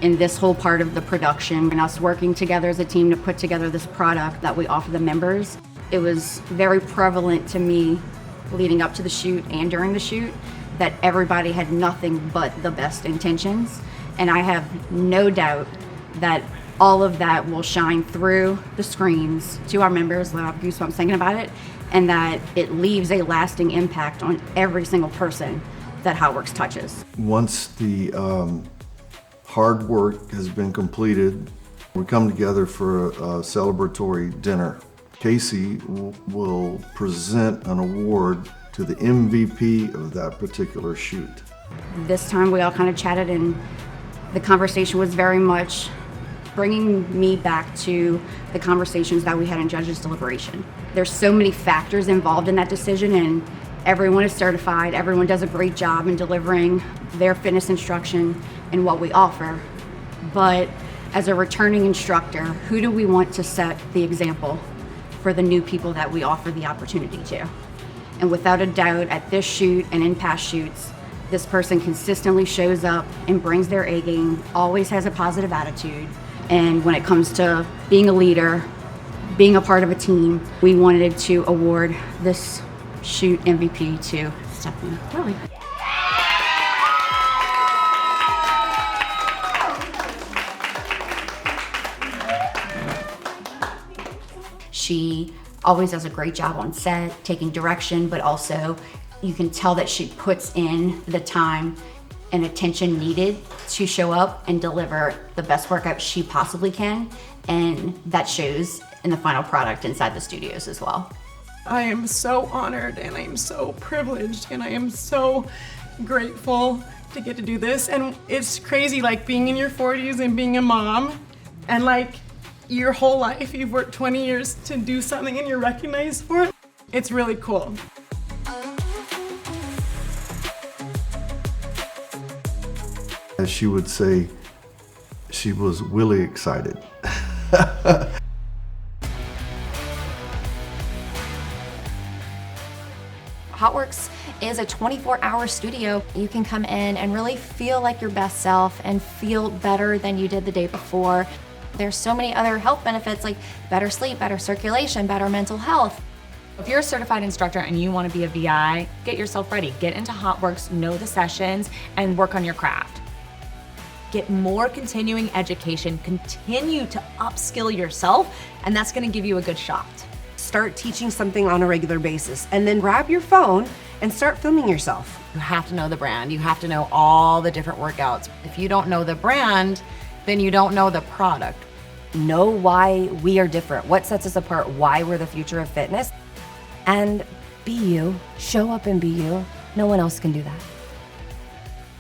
in this whole part of the production and us working together as a team to put together this product that we offer the members. It was very prevalent to me leading up to the shoot and during the shoot that everybody had nothing but the best intentions. And I have no doubt that all of that will shine through the screens to our members. I have goosebumps thinking about it, and that it leaves a lasting impact on every single person that HOTWORX touches. Once the hard work has been completed, we come together for a celebratory dinner. Casey will present an award to the MVP of that particular shoot. This time we all kind of chatted, and the conversation was very much bringing me back to the conversations that we had in judges' deliberation. There's so many factors involved in that decision, and everyone is certified, everyone does a great job in delivering their fitness instruction and what we offer. But as a returning instructor, who do we want to set the example for the new people that we offer the opportunity to? And without a doubt, at this shoot and in past shoots, this person consistently shows up and brings their A game, always has a positive attitude. And when it comes to being a leader, being a part of a team, we wanted to award this shoot MVP to Stephanie. Really? She always does a great job on set, taking direction, but also you can tell that she puts in the time and attention needed to show up and deliver the best workout she possibly can, and that shows in the final product inside the studios as well. I am so honored and I am so privileged and I am so grateful to get to do this. And it's crazy, like being in your 40s and being a mom, and like your whole life you've worked 20 years to do something and you're recognized for it. It's really cool. As she would say, she was really excited. HOTWORX is a 24-hour studio. You can come in and really feel like your best self and feel better than you did the day before. There's so many other health benefits like better sleep, better circulation, better mental health. If you're a certified instructor and you want to be a VI, get yourself ready. Get into HOTWORX, know the sessions, and work on your craft. Get more continuing education, continue to upskill yourself, and that's gonna give you a good shot. Start teaching something on a regular basis, and then grab your phone and start filming yourself. You have to know the brand. You have to know all the different workouts. If you don't know the brand, then you don't know the product. Know why we are different, what sets us apart, why we're the future of fitness, and be you. Show up and be you. No one else can do that.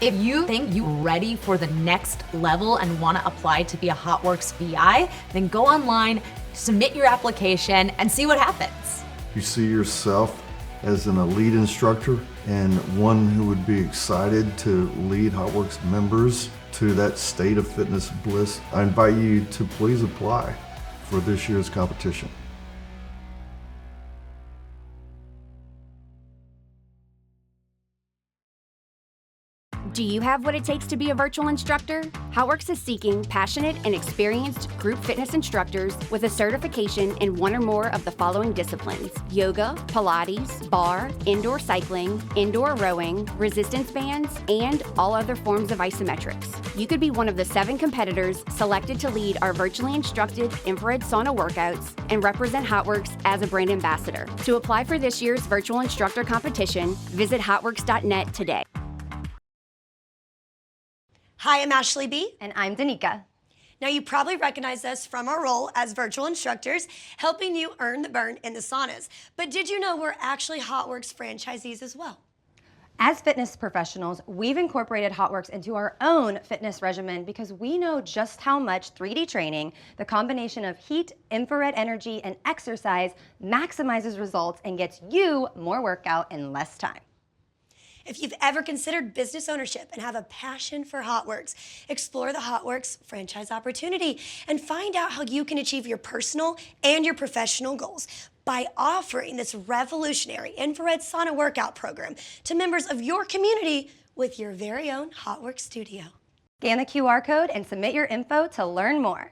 If you think you're ready for the next level and want to apply to be a HOTWORX VI, then go online, submit your application, and see what happens. You see yourself as an elite instructor and one who would be excited to lead HOTWORX members to that state of fitness bliss, I invite you to please apply for this year's competition. Do you have what it takes to be a virtual instructor? HOTWORX is seeking passionate and experienced group fitness instructors with a certification in one or more of the following disciplines: yoga, Pilates, bar, indoor cycling, indoor rowing, resistance bands, and all other forms of isometrics. You could be one of the 7 competitors selected to lead our virtually instructed infrared sauna workouts and represent HOTWORX as a brand ambassador. To apply for this year's virtual instructor competition, visit hotworx.net today. Hi, I'm Ashley B. And I'm Danica. Now, you probably recognize us from our role as virtual instructors, helping you earn the burn in the saunas. But did you know we're actually HOTWORX franchisees as well? As fitness professionals, we've incorporated HOTWORX into our own fitness regimen because we know just how much 3D training, the combination of heat, infrared energy, and exercise maximizes results and gets you more workout in less time. If you've ever considered business ownership and have a passion for HOTWORX, explore the HOTWORX franchise opportunity and find out how you can achieve your personal and your professional goals by offering this revolutionary infrared sauna workout program to members of your community with your very own HOTWORX studio. Scan the QR code and submit your info to learn more.